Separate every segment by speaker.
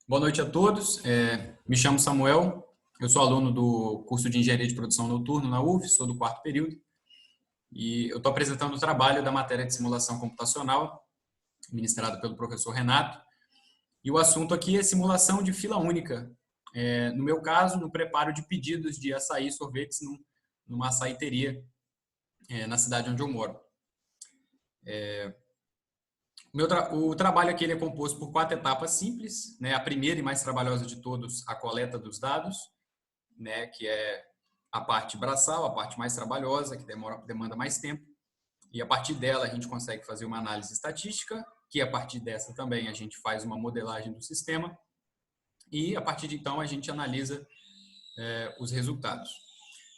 Speaker 1: Boa noite a todos. Me chamo Samuel, eu sou aluno do curso de Engenharia de Produção Noturno na UF, sou do 4º período e eu estou apresentando o trabalho da matéria de simulação computacional, ministrado pelo professor Renato. E o assunto aqui é simulação de fila única. No meu caso, no preparo de pedidos de açaí e sorvetes numa açaiteria na cidade onde eu moro. O trabalho aqui ele é composto por 4 etapas simples, né? A primeira e mais trabalhosa de todos, a coleta dos dados, né? Que é a parte braçal, a parte mais trabalhosa, que demanda mais tempo. E a partir dela a gente consegue fazer uma análise estatística, que a partir dessa também a gente faz uma modelagem do sistema. E a partir de então a gente analisa os resultados.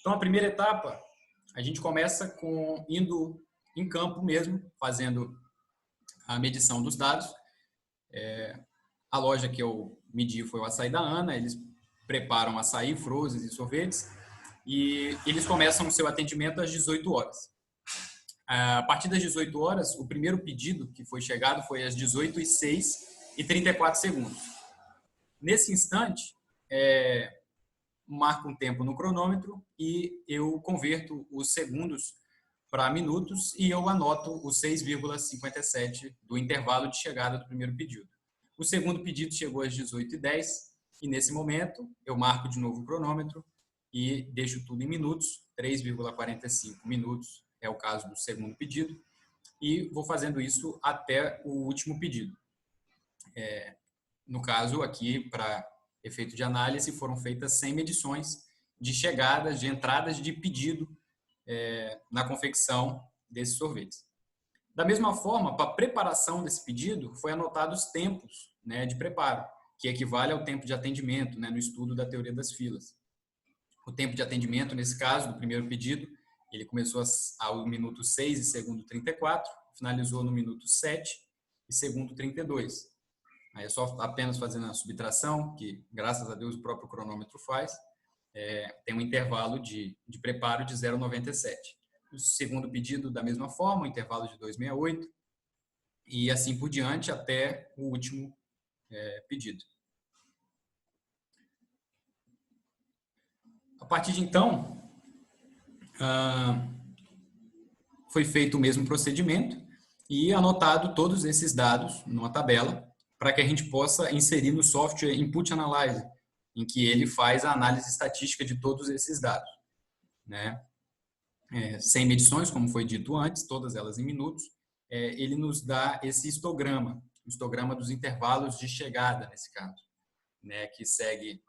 Speaker 1: Então a primeira etapa, a gente começa indo em campo mesmo, fazendo a medição dos dados. A loja que eu medi foi o Açaí da Ana, eles preparam açaí, frozes e sorvetes, e eles começam o seu atendimento às 18 horas. A partir das 18 horas, o primeiro pedido que foi chegado foi às 18h06 e 34 segundos. Nesse instante, marco um tempo no cronômetro e eu converto os segundos para minutos e eu anoto os 6,57 do intervalo de chegada do primeiro pedido. O segundo pedido chegou às 18h10 e nesse momento eu marco de novo o cronômetro e deixo tudo em minutos, 3,45 minutos é o caso do segundo pedido, e vou fazendo isso até o último pedido. No caso aqui, para efeito de análise, foram feitas 100 medições de chegadas, de entradas de pedido na confecção desses sorvetes. Da mesma forma, para a preparação desse pedido, foi anotado os tempos, né, de preparo, que equivale ao tempo de atendimento, né, no estudo da teoria das filas. O tempo de atendimento, nesse caso, do primeiro pedido, ele começou ao minuto 6 e segundo 34, finalizou no minuto 7 e segundo 32. Aí é só apenas fazendo a subtração, que graças a Deus o próprio cronômetro faz, tem um intervalo de preparo de 0,97. O segundo pedido, da mesma forma, um intervalo de 2,68 e assim por diante até o último pedido. A partir de então, foi feito o mesmo procedimento e anotado todos esses dados numa tabela para que a gente possa inserir no software Input Analyzer, em que ele faz a análise estatística de todos esses dados, né? 100 medições, como foi dito antes, todas elas em minutos, ele nos dá esse histograma, o histograma dos intervalos de chegada, nesse caso, né, que segue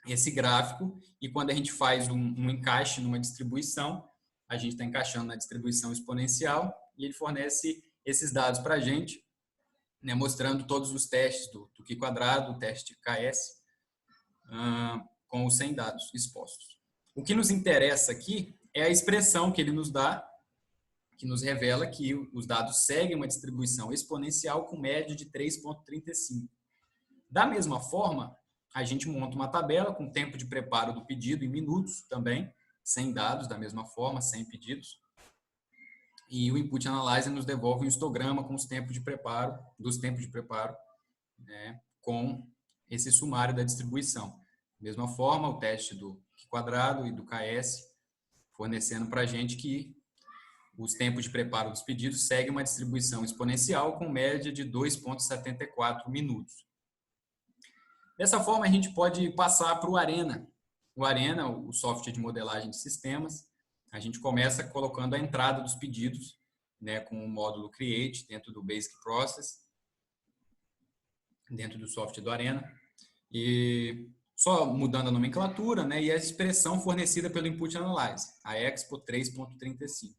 Speaker 1: esse gráfico, e quando a gente faz um encaixe numa distribuição, a gente está encaixando na distribuição exponencial, e ele fornece esses dados para a gente, né, mostrando todos os testes do Q², o teste KS, com os 100 dados expostos. O que nos interessa aqui é a expressão que ele nos dá, que nos revela que os dados seguem uma distribuição exponencial com média de 3,35. Da mesma forma, a gente monta uma tabela com tempo de preparo do pedido em minutos também, 100 dados da mesma forma, 100 pedidos. E o Input Analyzer nos devolve um histograma com os tempos de preparo, né, com esse sumário da distribuição. Da mesma forma, o teste do Q² e do KS, fornecendo para a gente que os tempos de preparo dos pedidos seguem uma distribuição exponencial com média de 2,74 minutos. Dessa forma, a gente pode passar para o Arena. O Arena, o software de modelagem de sistemas, a gente começa colocando a entrada dos pedidos, né, com o módulo Create dentro do Basic Process, dentro do software do Arena, e só mudando a nomenclatura, né, e a expressão fornecida pelo Input Analyzer, a Expo 3.35.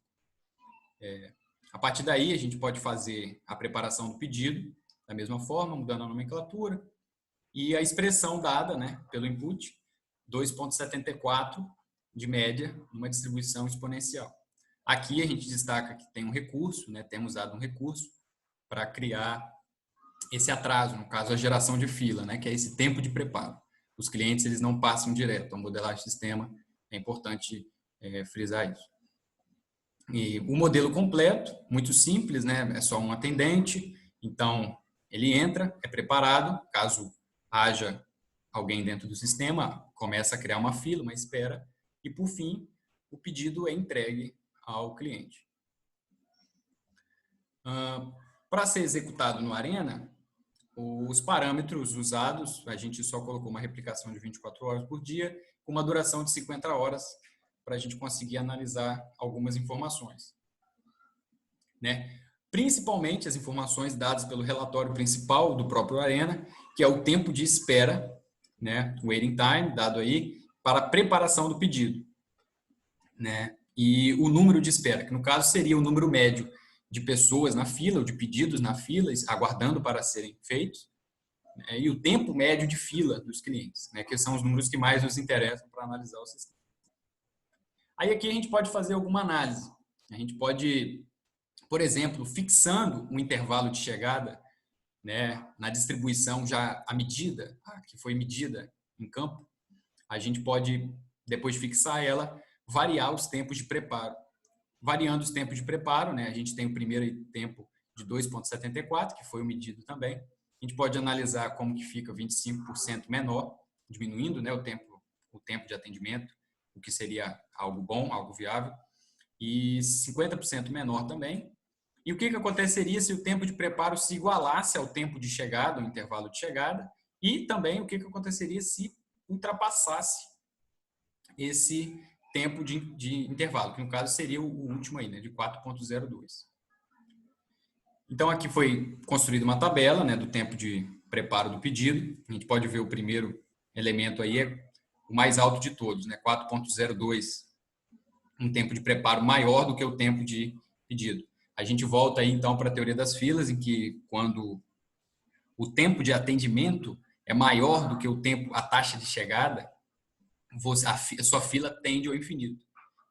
Speaker 1: A partir daí, a gente pode fazer a preparação do pedido, da mesma forma, mudando a nomenclatura, e a expressão dada, né, pelo input, 2,74 de média, numa distribuição exponencial. Aqui a gente destaca que tem um recurso, né, temos dado um recurso para criar esse atraso, no caso a geração de fila, né, que é esse tempo de preparo. Os clientes eles não passam direto, a modelagem de sistema é importante frisar isso. E o modelo completo, muito simples, né, é só um atendente, então Ele entra, é preparado, caso haja alguém dentro do sistema, começa a criar uma fila, uma espera, e por fim, o pedido é entregue ao cliente. Para ser executado no Arena, os parâmetros usados, a gente só colocou uma replicação de 24 horas por dia, com uma duração de 50 horas, para a gente conseguir analisar algumas informações, né? Principalmente as informações dadas pelo relatório principal do próprio Arena, que é o tempo de espera, né? O waiting time, dado aí, para a preparação do pedido, né? E o número de espera, que no caso seria o número médio de pessoas na fila, ou de pedidos na fila, aguardando para serem feitos, né? E o tempo médio de fila dos clientes, né? Que são os números que mais nos interessam para analisar o sistema. Aí aqui a gente pode fazer alguma análise. A gente pode, por exemplo, fixando um intervalo de chegada, né, na distribuição já à medida, que foi medida em campo, a gente pode, depois de fixar ela, variar os tempos de preparo. Variando os tempos de preparo, né, a gente tem o primeiro tempo de 2,74, que foi o medido também. A gente pode analisar como que fica 25% menor, diminuindo, né, o tempo de atendimento, o que seria algo bom, algo viável, e 50% menor também. E o que aconteceria se o tempo de preparo se igualasse ao tempo de chegada, o intervalo de chegada, e também o que aconteceria se ultrapassasse esse tempo de intervalo, que no caso seria o último aí, né, de 4,02. Então aqui foi construída uma tabela, né, do tempo de preparo do pedido. A gente pode ver o primeiro elemento aí, é o mais alto de todos, né, 4,02, um tempo de preparo maior do que o tempo de pedido. A gente volta aí então para a teoria das filas, em que quando o tempo de atendimento é maior do que o tempo, a taxa de chegada, a sua fila tende ao infinito.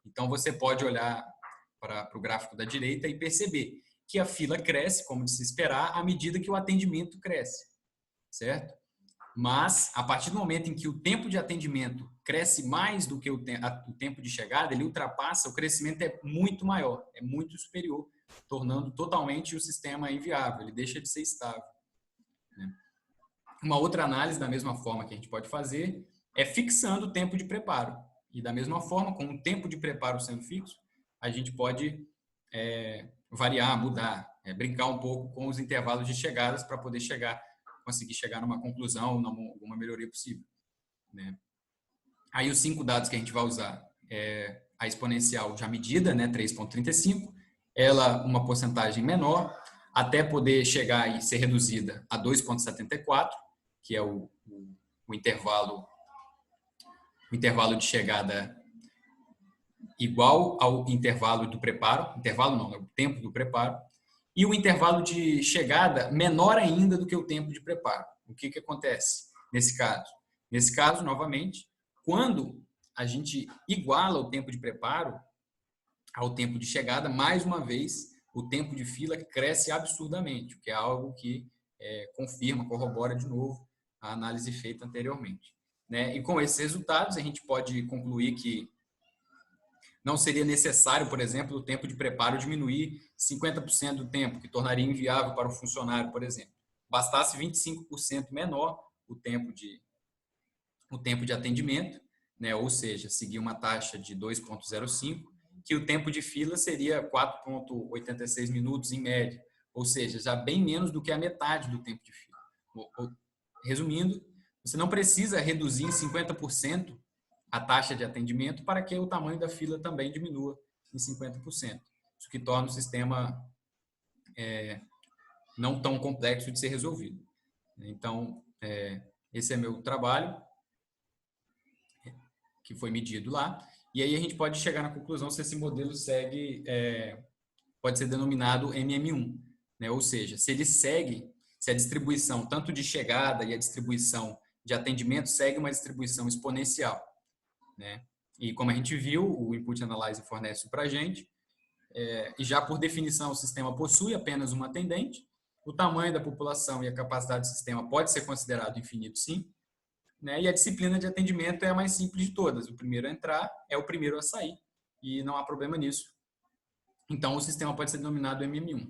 Speaker 1: Então você pode olhar para o gráfico da direita e perceber que a fila cresce, como de se esperar, à medida que o atendimento cresce, certo? Mas, a partir do momento em que o tempo de atendimento cresce mais do que o tempo de chegada, ele ultrapassa, o crescimento é muito maior, é muito superior, tornando totalmente o sistema inviável, ele deixa de ser estável, né? Uma outra análise, da mesma forma que a gente pode fazer, é fixando o tempo de preparo. E da mesma forma, com o tempo de preparo sendo fixo, a gente pode variar, mudar, brincar um pouco com os intervalos de chegadas para poder conseguir chegar numa conclusão, alguma melhoria possível, né? Aí os 5 dados que a gente vai usar é a exponencial já medida, né, 3,35, ela uma porcentagem menor, até poder chegar e ser reduzida a 2,74, que é o intervalo de chegada igual ao intervalo do preparo, intervalo não, é o tempo do preparo, e o intervalo de chegada menor ainda do que o tempo de preparo. O que acontece nesse caso? Nesse caso, novamente, quando a gente iguala o tempo de preparo ao tempo de chegada, mais uma vez, o tempo de fila cresce absurdamente, o que é algo que confirma, corrobora de novo a análise feita anteriormente, né? E com esses resultados, a gente pode concluir que não seria necessário, por exemplo, o tempo de preparo diminuir 50% do tempo, que tornaria inviável para o funcionário, por exemplo. Bastasse 25% menor o tempo de atendimento, né? Ou seja, seguir uma taxa de 2,05, que o tempo de fila seria 4,86 minutos em média, ou seja, já bem menos do que a metade do tempo de fila. Resumindo, você não precisa reduzir em 50% a taxa de atendimento para que o tamanho da fila também diminua em 50%. Isso que torna o sistema não tão complexo de ser resolvido. Então, esse é meu trabalho, que foi medido lá, e aí a gente pode chegar na conclusão se esse modelo pode ser denominado MM1, né? Ou seja, se a distribuição tanto de chegada e a distribuição de atendimento segue uma distribuição exponencial, né? E como a gente viu, o Input Analyzer fornece para a gente, e já por definição o sistema possui apenas uma atendente, o tamanho da população e a capacidade do sistema pode ser considerado infinito, sim, né? E a disciplina de atendimento é a mais simples de todas. O primeiro a entrar é o primeiro a sair, e não há problema nisso. Então, o sistema pode ser denominado MM1,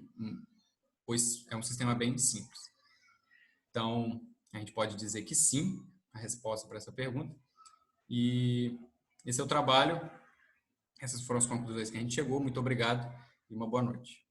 Speaker 1: pois é um sistema bem simples. Então, a gente pode dizer que sim, a resposta para essa pergunta. E esse é o trabalho. Essas foram as conclusões que a gente chegou. Muito obrigado e uma boa noite.